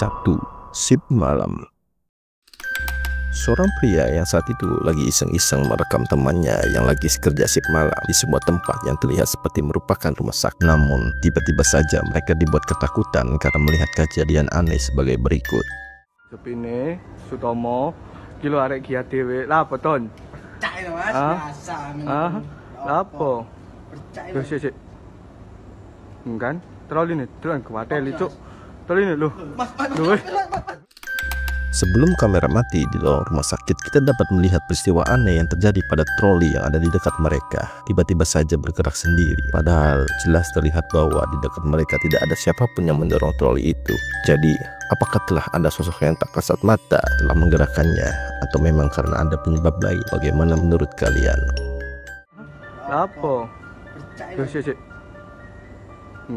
1. Sip malam. Seorang pria yang saat itu lagi iseng-iseng merekam temannya yang lagi kerja sip malam di sebuah tempat yang terlihat seperti merupakan rumah sakit. Namun, tiba-tiba saja mereka dibuat ketakutan karena melihat kejadian aneh sebagai berikut. Sepine, Sutomo, kilo arek kia dewe, lah apa ton? Percaya loh mas, biasa memang. Lapo? Percaya Loh, sik. Kan? Terlalu ini, terus kuatel itu. Terlalu ini loh. Loh. Sebelum kamera mati di lorong rumah sakit, kita dapat melihat peristiwa aneh yang terjadi pada troli yang ada di dekat mereka. Tiba-tiba saja bergerak sendiri, padahal jelas terlihat bahwa di dekat mereka tidak ada siapapun yang mendorong troli itu. Jadi, apakah telah ada sosok yang tak kasat mata telah menggerakkannya, atau memang karena ada penyebab lain? Bagaimana menurut kalian? Lapo? Percaya Loh, sik.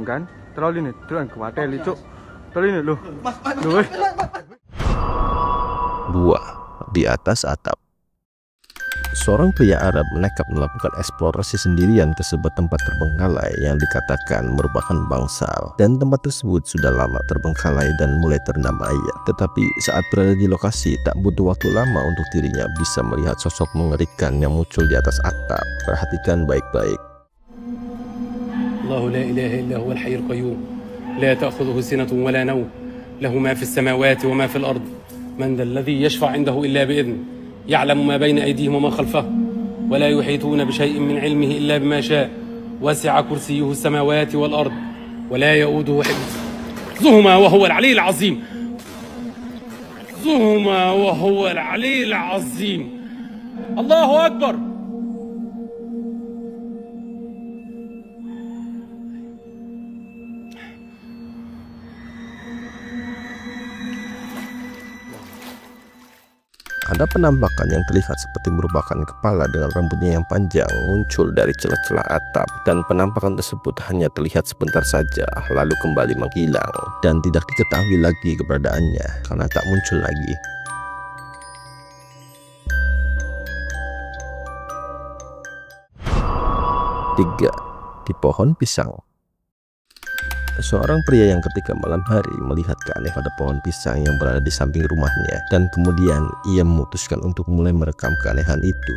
Kan? Terlalu ini, terus kuatel itu. Terlalu ini loh. Loh. 2. Di atas atap. Seorang pria Arab nekat melakukan eksplorasi sendirian ke sebuah tempat terbengkalai yang dikatakan merupakan bangsal, dan tempat tersebut sudah lama terbengkalai dan mulai terendam air. Tetapi saat berada di lokasi, tak butuh waktu lama untuk dirinya bisa melihat sosok mengerikan yang muncul di atas atap. Perhatikan baik-baik. Allahu la ilaha illa huwal hayyul qayyum la ta'khudhuhu sinatun wa la nawm lahu ma fis samawati wa ma fil ard من ذا الذي يشفع عنده إلا بإذنه يعلم ما بين أيديهم وما خلفهم ولا يحيطون بشيء من علمه إلا بما شاء وسع كرسيه السماوات والأرض ولا يؤوده حفظهما وهو العلي العظيم وهو العلي العظيم الله أكبر. Ada penampakan yang terlihat seperti merupakan kepala dengan rambutnya yang panjang muncul dari celah-celah atap, dan penampakan tersebut hanya terlihat sebentar saja lalu kembali menghilang dan tidak diketahui lagi keberadaannya karena tak muncul lagi. 3. Di pohon pisang. Seorang pria yang ketika malam hari melihat keanehan pada pohon pisang yang berada di samping rumahnya, dan kemudian ia memutuskan untuk mulai merekam keanehan itu.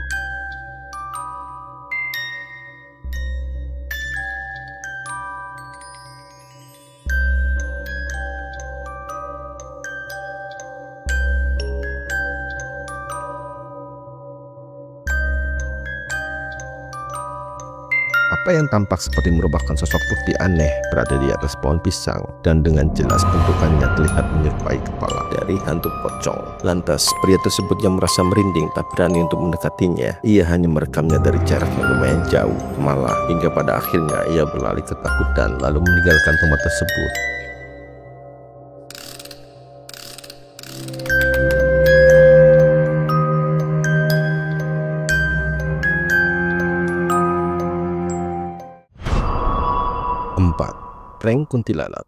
Apa yang tampak seperti merupakan sosok putih aneh berada di atas pohon pisang, dan dengan jelas bentukannya terlihat menyerupai kepala dari hantu pocong. Lantas pria tersebut yang merasa merinding tak berani untuk mendekatinya. Ia hanya merekamnya dari jarak yang lumayan jauh, malah hingga pada akhirnya ia berlari ketakutan lalu meninggalkan tempat tersebut. Prank kuntilanak.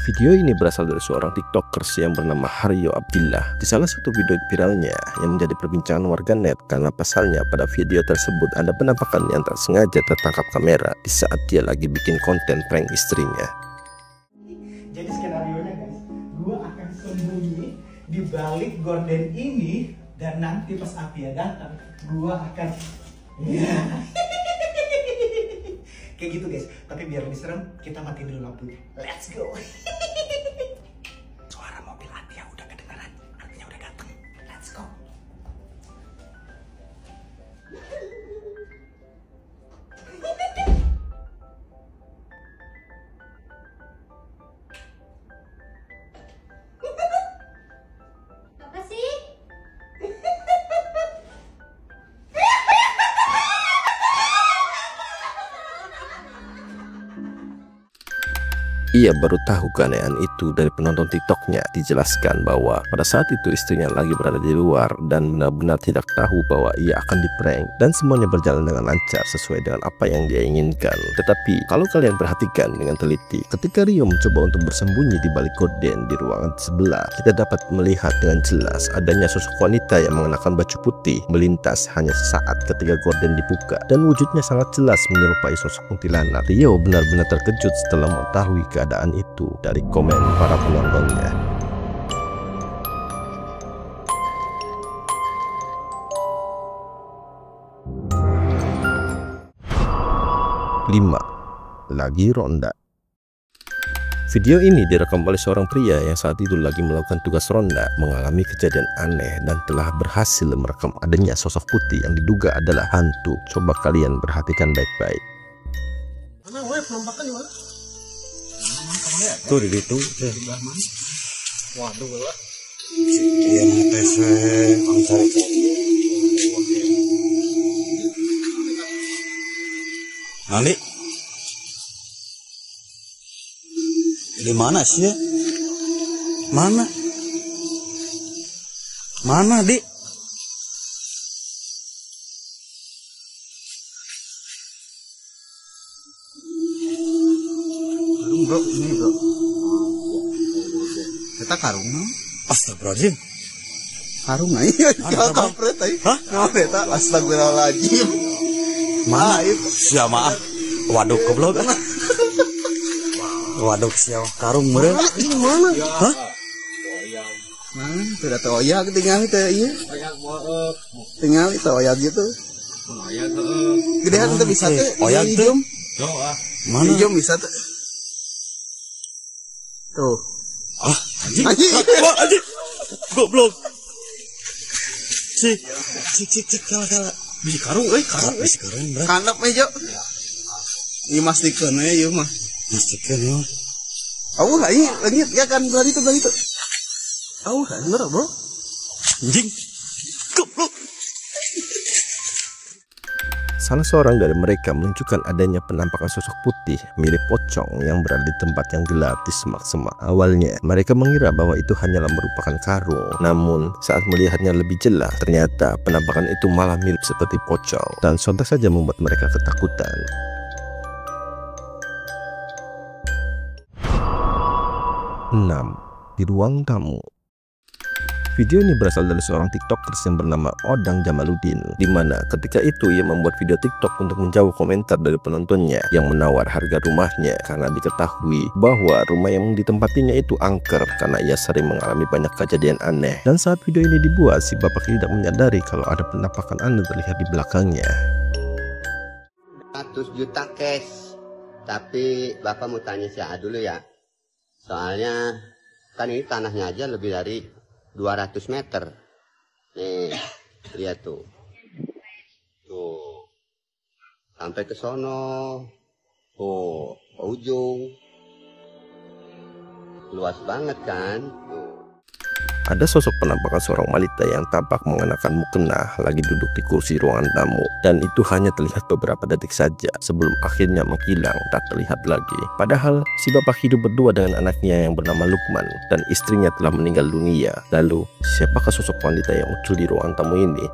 Video ini berasal dari seorang tiktokers yang bernama Haryo Abdillah. Di salah satu video viralnya yang menjadi perbincangan warganet karena pasalnya pada video tersebut ada penampakan yang tak sengaja tertangkap kamera di saat dia lagi bikin konten prank istrinya. Jadi skenarionya guys, gua akan sembunyi di balik gorden ini, dan nanti pas Apia datang, gua akan kayak gitu guys. Tapi biar lebih serem, kita matiin dulu lampunya. Let's go. Suara mobil Atia udah kedengaran, artinya udah datang. Let's go. Apa sih? Ia baru tahu keanehan itu dari penonton TikToknya. Dijelaskan bahwa pada saat itu istrinya lagi berada di luar dan benar-benar tidak tahu bahwa ia akan diprank, dan semuanya berjalan dengan lancar sesuai dengan apa yang dia inginkan. Tetapi kalau kalian perhatikan dengan teliti, ketika Rio mencoba untuk bersembunyi di balik gorden di ruangan sebelah, kita dapat melihat dengan jelas adanya sosok wanita yang mengenakan baju putih melintas hanya sesaat ketika gorden dibuka, dan wujudnya sangat jelas menyerupai sosok kuntilanak. Rio benar-benar terkejut setelah mengetahui keadaan keadaan itu dari komen para penontonnya. 5. Lagi ronda. Video ini direkam oleh seorang pria yang saat itu lagi melakukan tugas ronda, mengalami kejadian aneh dan telah berhasil merekam adanya sosok putih yang diduga adalah hantu. Coba kalian perhatikan baik-baik. Tuh di situ. Waduh, iya ngetes cari. Nanti di mana sih ya? Mana Dik? Karung bro, ini bro. Kita karung. Astagfirullahaladzim. Karung aja. Kalau kampret aja. Hah? Nggak beta. Astagfirullahaladzim. Mana? Siapa maaf. Waduh goblok. Waduh siapa karung meureun. Ini mana? Hah? Nah, tidak tahu ya, tinggal itu iya. Tinggal itu ya gitu. Gedean itu bisa tuh. Oyak tuh. Mana? Hijau bisa tuh. Tuh. Ah, anjing. Wah, anjing. Goblok. Cik kala. Bisi karung karung. Bisi karung berat. Kanap aja. Ini mastikan ya, iya mah. Mastikan ya. Awu lah, ini langit ya kan belah itu. Awu lah, bener bro. Anjing. Goblok. Salah seorang dari mereka menunjukkan adanya penampakan sosok putih mirip pocong yang berada di tempat yang gelap di semak-semak. Awalnya mereka mengira bahwa itu hanyalah merupakan karung, namun saat melihatnya lebih jelas ternyata penampakan itu malah mirip seperti pocong dan sontak saja membuat mereka ketakutan. 6. Di ruang tamu. Video ini berasal dari seorang tiktokers yang bernama Odang Jamaluddin, di mana ketika itu ia membuat video tiktok untuk menjawab komentar dari penontonnya yang menawar harga rumahnya karena diketahui bahwa rumah yang ditempatinya itu angker karena ia sering mengalami banyak kejadian aneh. Dan saat video ini dibuat, si bapak tidak menyadari kalau ada penampakan aneh terlihat di belakangnya. 100 juta cash, tapi bapak mau tanya si A dulu ya, soalnya kan ini tanahnya aja lebih dari 200 meter. Nih, lihat tuh. Tuh. Sampai ke sono. Tuh, ke ujung. Luas banget kan? Tuh. Ada sosok penampakan seorang wanita yang tampak mengenakan mukena lagi duduk di kursi ruangan tamu, dan itu hanya terlihat beberapa detik saja sebelum akhirnya menghilang tak terlihat lagi. Padahal si bapak hidup berdua dengan anaknya yang bernama Lukman dan istrinya telah meninggal dunia. Lalu siapakah sosok wanita yang muncul di ruangan tamu ini?